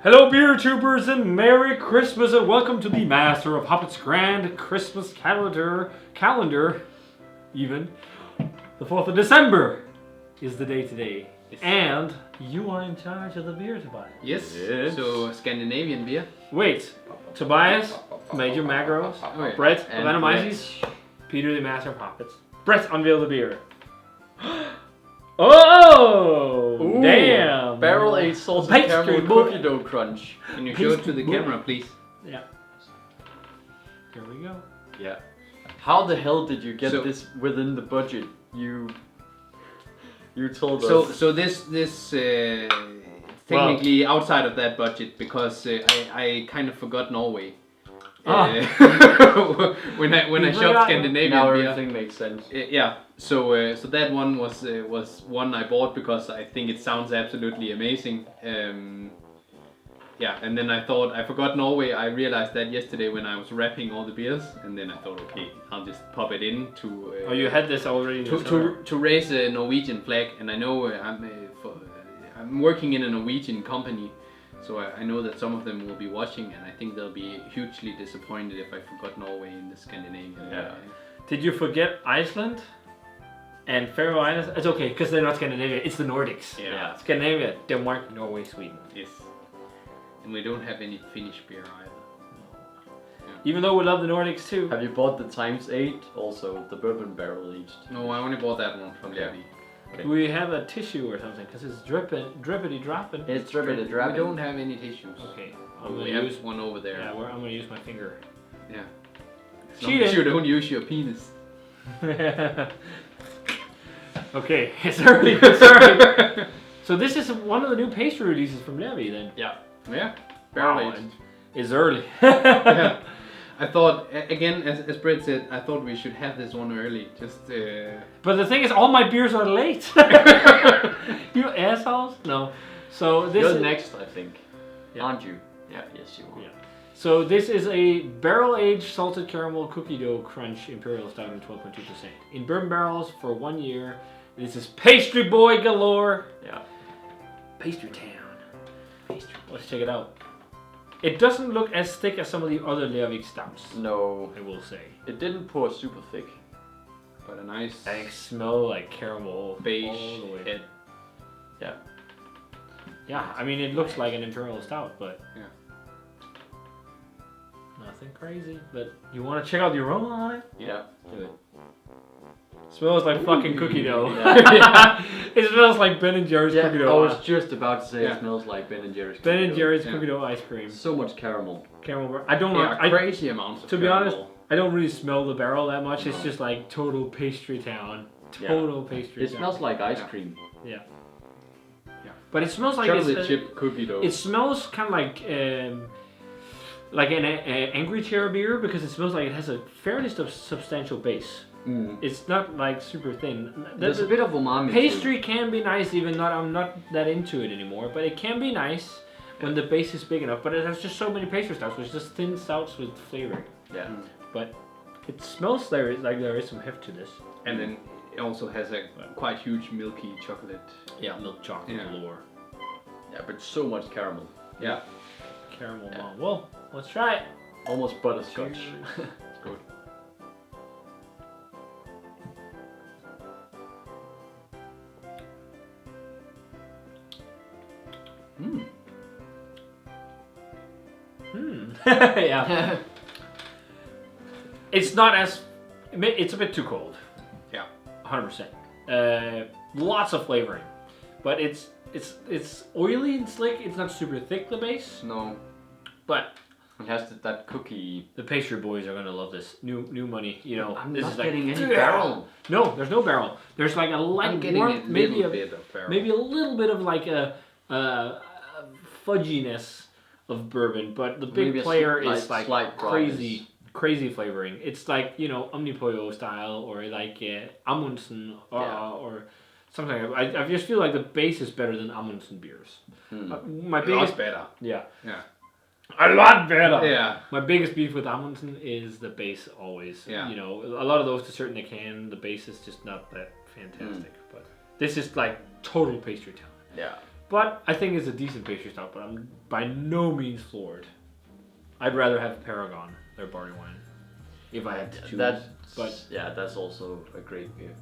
Hello, beer tubers, and Merry Christmas, and welcome to the Master of Hoppet's Grand Christmas Calendar, even. The 4th of December is the day today, and you are in charge of the beer, Tobias. Yes, so Scandinavian beer. Wait, Tobias, Major Magros, Brett of Animizes, Peter the Master of Hoppets. Brett, unveil the beer. Oh, Ooh, damn! Barrel-aged salted Pastry caramel boy. cookie dough crunch. Can you show it to the Pastry boy. camera, please? Yeah. Here we go. Yeah. How the hell did you get So- this within the budget? You told us. So this technically outside of that budget because I kind of forgot Norway. When I shopped Scandinavian now beer. everything makes sense. Yeah. So that one was one I bought because I think it sounds absolutely amazing. Yeah, and then I thought I forgot Norway. I realized that yesterday when I was wrapping all the beers, and then I thought, okay, I'll just pop it in to. Oh, you had this already in your store. to raise a Norwegian flag, and I know I'm working in a Norwegian company, so I know that some of them will be watching, and I think they'll be hugely disappointed if I forgot Norway in the Scandinavian. Yeah. Did you forget Iceland and Faroe Islands? It's okay, because they're not Scandinavia. It's the Nordics. Yeah. Scandinavia, Denmark, Norway, Sweden. Yes. And we don't have any Finnish beer either. Even though we love the Nordics too. Have you bought the ×8? Also, the bourbon barrel-aged. No, I only bought that one from Levi. Okay. Do we have a tissue or something? Because it's drippity dropping. It's drippity We dropping. don't have any tissues. Okay. We have one over there. Yeah, I'm gonna use my finger. Yeah. Cheating. You don't use your penis. Okay, it's early. It's early. So this is one of the new pastry releases from Levi then. Yeah. Yeah. Wow, Barrel aged. and it's early. Yeah. I thought, again, as Brett said, I thought we should have this one early. Just. But the thing is, all my beers are late. You assholes. No. So this You're is next, I think. Yeah. Aren't you? Yeah. Yes, you are. Yeah. So this is a barrel-aged salted caramel cookie dough crunch imperial stout in 12.2%. In bourbon barrels for 1 year. This is pastry boy galore. Yeah. Pastry town. Pastry. Let's check it out. It doesn't look as thick as some of the other Leavik stouts. No, I will say. it didn't pour super thick. but a nice I smell like caramel beige all the way. head. Yeah. Yeah, I mean it looks like an imperial stout, but Yeah. nothing crazy. But you want to check out the aroma on it? Yeah. Do it. Smells like fucking cookie dough. Yeah. It smells like Ben and Jerry's Yeah, cookie I dough. was just about to say Yeah. it smells like Ben and Jerry's. Ben and cookie dough. Jerry's Yeah. cookie dough ice cream. So much caramel. Caramel. I don't Yeah, like. crazy amounts of To be honest, caramel. I don't really smell the barrel that much. It's No. just like total pastry town. Yeah. Total pastry. It town. smells like ice Yeah. cream. Yeah. Yeah. But it smells like Chocolate it's, chip cookie dough. it smells kind of like an Angry Chair beer because it smells like it has a fairly substantial base. Mm. It's not like super thin. There's a bit of umami. Pastry can be nice, even though I'm not that into it anymore. But it can be nice when the base is big enough. But it has just so many pastry stouts, which is just thin stouts with flavor. Too. Yeah. But it smells like there is some heft to this. and then it also has a quite huge milky chocolate. Yeah, milk chocolate Yeah. galore. Yeah, but so much caramel. Yeah. Caramel Yeah. bomb. Well, let's try it. Almost butterscotch. It's good. Mm. Yeah. It's not as. It's a bit too cold. Yeah. 100%. Lots of flavoring, but it's oily and slick. It's not super thick, the base, No. but It has that cookie. the pastry boys are gonna love this. New money, you know. I'm this not is like, getting any barrel. No, there's no barrel. There's like a light I'm getting warmth, a little maybe bit of barrel. maybe a little bit of like a fudginess of bourbon, but the big Maybe a player slight- is like slight crazy flavoring. It's like, you know, Omnipoyo style or like Amundsen or something. I just feel like the base is better than Amundsen beers. My A lot biggest better. yeah. Yeah. A lot better. Yeah. My biggest beef with Amundsen is the base always. Yeah. You know, a lot of those to certain can, the base is just not that fantastic. But this is like total pastry town. Yeah. But I think it's a decent pastry stout, but I'm by no means floored. I'd rather have Paragon, their barley wine, if I had to choose. That's also a great beer.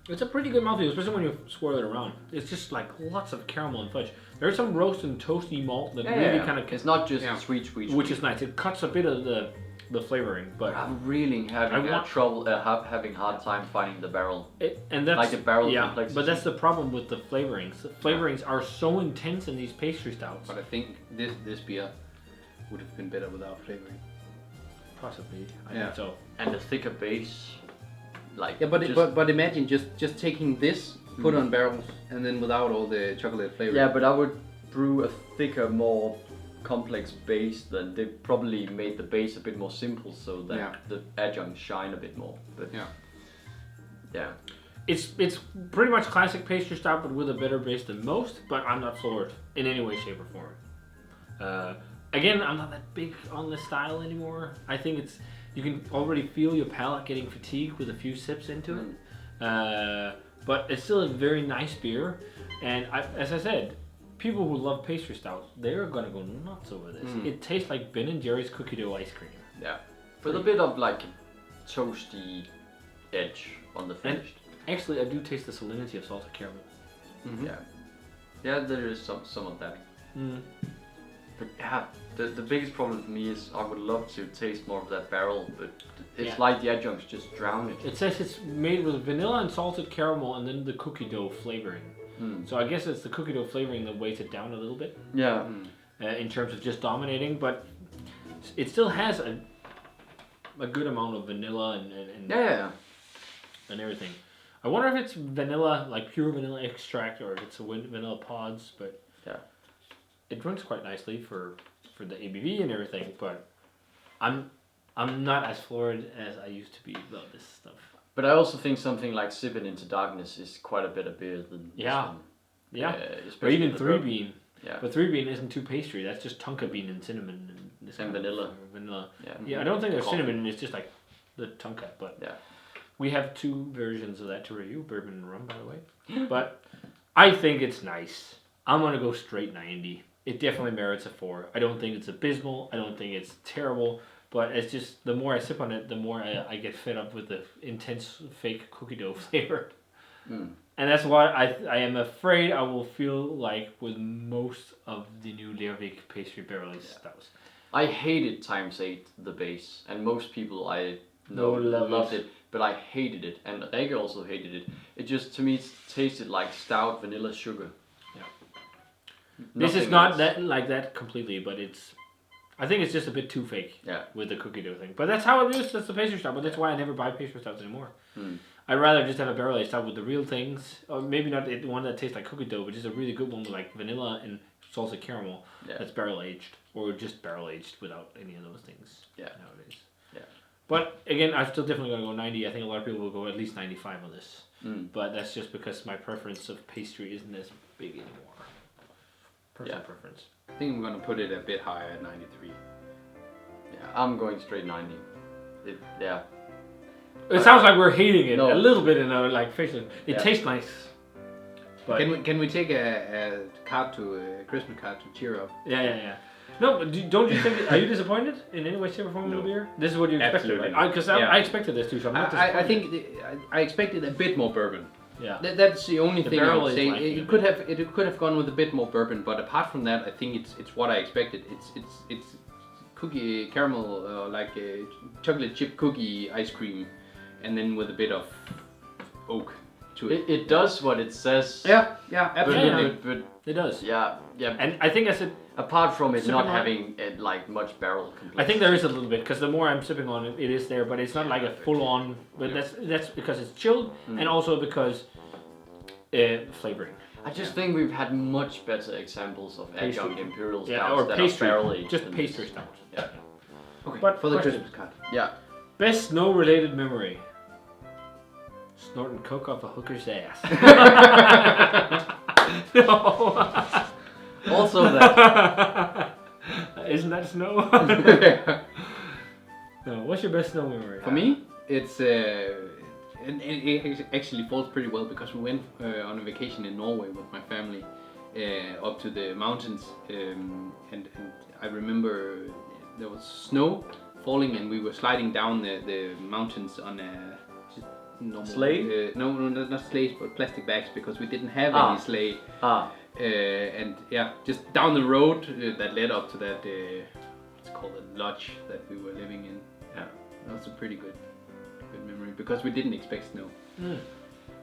It's a pretty good mouthfeel, especially when you swirl it around. It's just like lots of caramel and fudge. There's some roast and toasty malt that really kind of... It's not just sweet. Which is nice. It cuts a bit of the flavoring, but... I'm really having hard time finding the barrel. And that's... Like the barrel complexity. But that's the problem with the flavorings. The flavorings are so intense in these pastry stouts. But I think this beer would have been better without flavoring. Possibly. I think so. And the thicker base... but imagine just taking this, put on barrels, and then without all the chocolate flavor. Yeah, but I would brew a thicker, more complex base. Then they probably made the base a bit more simple, so that the adjuncts shine a bit more. But yeah, it's pretty much classic pastry stout, but with a better base than most. But I'm not floored in any way, shape, or form. Again, I'm not that big on this style anymore. I think you can already feel your palate getting fatigued with a few sips into it. But it's still a very nice beer. And as I said, people who love pastry stouts, they're going to go nuts over this. It tastes like Ben & Jerry's cookie dough ice cream. Yeah. With a bit of like toasty edge on the finish. Actually, I do taste the salinity of salted caramel. Mm-hmm. Yeah, there is some of that. But yeah, the biggest problem for me is I would love to taste more of that barrel, but it's like the adjuncts just drown it. It says it's made with vanilla and salted caramel and then the cookie dough flavoring. So I guess it's the cookie dough flavoring that weighs it down a little bit. Yeah. In terms of just dominating, but it still has a good amount of vanilla and everything. I wonder if it's vanilla, like pure vanilla extract, or if it's vanilla pods, but it drinks quite nicely for the ABV and everything, but I'm not as floored as I used to be about this stuff. But I also think something like Sippin' Into Darkness is quite a better beer than this one. Yeah. Or even 3 Bean. Yeah. But 3 Bean isn't too pastry. That's just tonka bean and cinnamon and vanilla. Vanilla. Yeah. Yeah, I don't think there's cinnamon. It's just like the tonka. But we have 2 versions of that to review, bourbon and rum, by the way. But I think it's nice. I'm gonna go straight 90. It definitely merits a 4. I don't think it's abysmal. I don't think it's terrible. But it's just, the more I sip on it, the more I get fed up with the intense fake cookie dough flavor. And that's why I am afraid I will feel like with most of the new Lervik pastry barrel stouts. I hated times 8, the base, and most people I know loved it, but I hated it, and Rikke also hated it. It just, to me, tasted like stout vanilla sugar. This is not that like that completely, but I think it's just a bit too fake with the cookie dough thing. But that's how it is. That's the pastry stout. But that's why I never buy pastry stouts anymore. I'd rather just have a barrel aged stout with the real things, or maybe not the one that tastes like cookie dough, but just a really good one with like vanilla and salted caramel that's barrel aged, or just barrel aged without any of those things nowadays. But again, I'm still definitely gonna go 90. I think a lot of people will go at least 95 on this. But that's just because my preference of pastry isn't as big anymore. Personal preference. I think I'm going to put it a bit higher at 93. Yeah, I'm going straight 90. It sounds like we're hating it a little bit in our like facial. It tastes nice. But can we take a Christmas card to cheer up? Yeah. No, but don't you think? Are you disappointed in any way, shape, or form with the beer? This is what you expected, right? Because I expected this too. So I'm not disappointed. I think I expected a bit more bourbon. Yeah. That's the only thing I would say. It could have gone with a bit more bourbon, but apart from that, I think it's what I expected. It's cookie caramel, like a chocolate chip cookie ice cream, and then with a bit of oak to it. It does what it says. Yeah, absolutely. But it does. Yeah. And I think apart from it not having like much barrel complexity. I think there is a little bit, because the more I'm sipping on it, it is there, but it's not like a full-on. But that's because it's chilled, and also because flavoring. I just think we've had much better examples of adjunct imperial stouts or that pastry, are barrel aged. just pastry stouts. Yeah. Okay. But for the question. Christmas card. Yeah. Best snow-related memory. Snorting coke off a hooker's ass. No. Also that. Isn't that snow? No. What's your best snow memory? For me, it's and it actually falls pretty well because we went on a vacation in Norway with my family up to the mountains, and I remember there was snow falling and we were sliding down the mountains on a normal sleigh. No, not sleighs, but plastic bags because we didn't have any sleigh. And yeah, just down the road that led up to that, it's called a lodge that we were living in. Yeah, that was a pretty good memory because we didn't expect snow.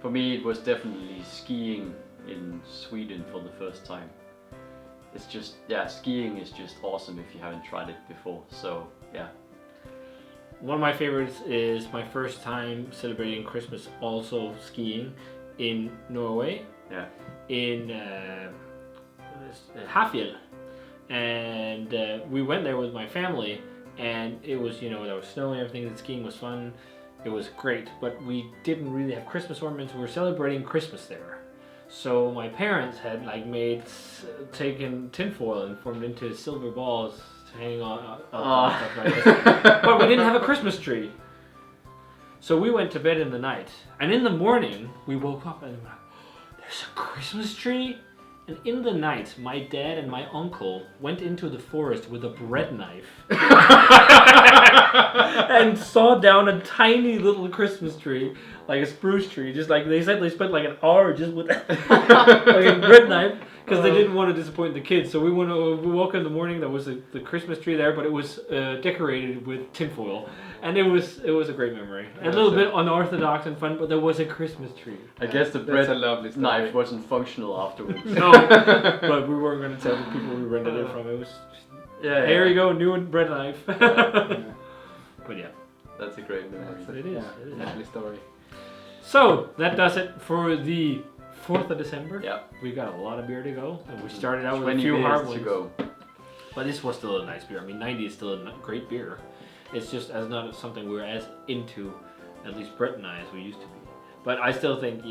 For me, it was definitely skiing in Sweden for the first time. It's just, skiing is just awesome if you haven't tried it before. So yeah. One of my favorites is my first time celebrating Christmas also skiing in Norway. Yeah. In Hafjell, and we went there with my family, and it was, there was snow and everything, and skiing was fun. It was great, but we didn't really have Christmas ornaments. We were celebrating Christmas there. So my parents had taken tinfoil and formed into silver balls to hang on and stuff like this. But we didn't have a Christmas tree. So we went to bed in the night, and in the morning we woke up and there's a Christmas tree? And in the night, my dad and my uncle went into the forest with a bread knife and sawed down a tiny little Christmas tree, like a spruce tree. Just like they said, they spent like an hour just with like a bread knife because they didn't want to disappoint the kids. So we woke up in the morning. There was the Christmas tree there, but it was decorated with tinfoil, and it was a great memory. A little bit unorthodox and fun, but there was a Christmas tree. I guess the bread knife wasn't functional afterwards. No, but we weren't going to tell the people we rented it from. It was here you go, new bread knife. But yeah, that's a great memory. It is. It is. Lovely story. So that does it for the 4th of December. Yeah, we got a lot of beer to go, and we started out with a 20 few hard beers ones. to go. But this was still a nice beer. I mean, 90 is still a great beer. It's just as not something we're as into, at least Brett and I, as we used to be. But I still think,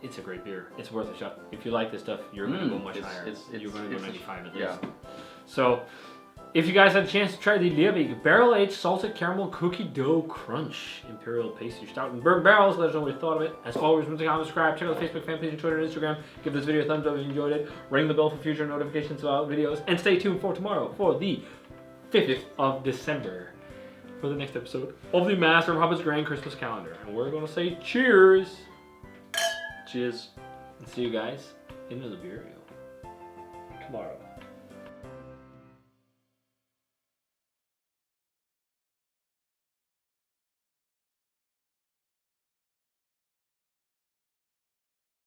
it's a great beer. It's worth a shot. If you like this stuff, you're going to go much higher. You're going to go 95 at least. So, if you guys had a chance to try the Liebig Barrel-Aged Salted Caramel Cookie Dough Crunch Imperial Pastry Stout in Bourbon Barrels, let us know what you thought of it. As always, remember to comment, subscribe, check out the Facebook fan page and Twitter and Instagram. Give this video a thumbs up if you enjoyed it. Ring the bell for future notifications about videos. And stay tuned for tomorrow for the 5th of December for the next episode of the Master of Hobbit's Grand Christmas Calendar. And we're going to say cheers. Cheers. And see you guys in the beer tomorrow.